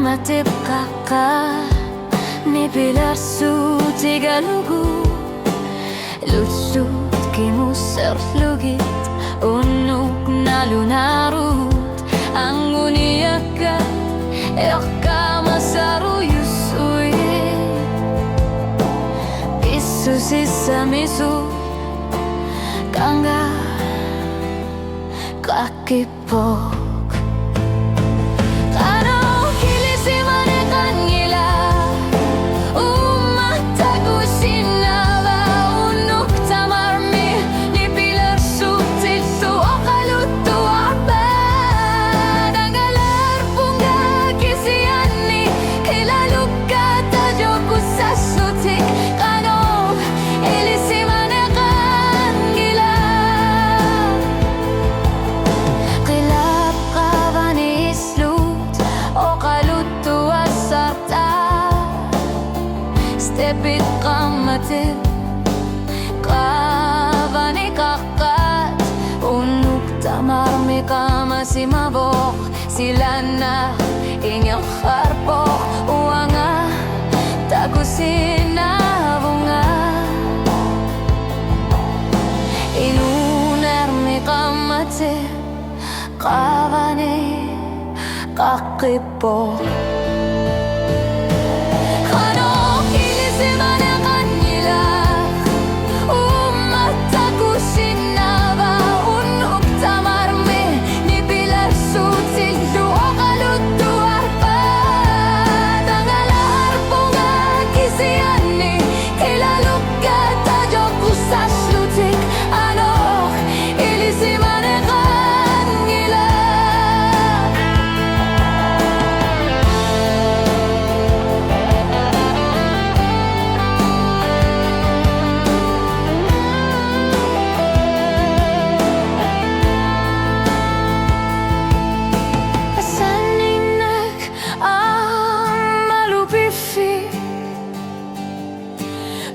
matip kaka ni pilar su tiga lugu lutsut kimu serlugit unuk na lunarut ang uniaka yakka masaru yusuye isu sisa misu kanga kakipok Stepit kamatil Kavani kakat Unuk tamar mi kama si mabok Sila na inyong harpok Uwanga tagusin na bunga Inuner mi kamatil Kavani kakipok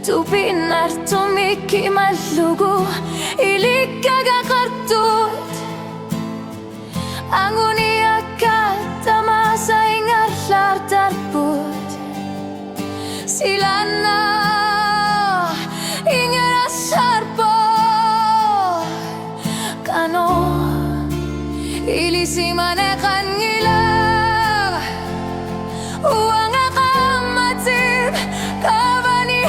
Tupinar tumiki malugu Ilikaga kartut Ang uniaka tamasa ingar lartarbut Sila na ingar asarpo Kano ilisimane kanila Uwanga kamatib Kavani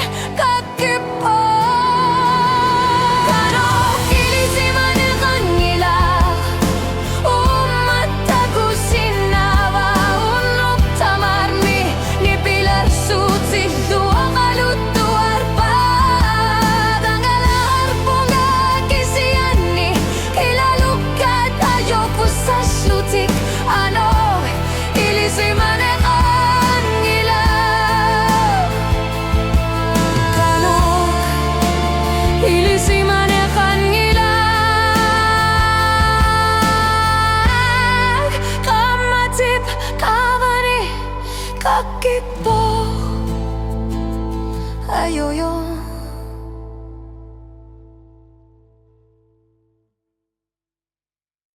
kakipok ayoyo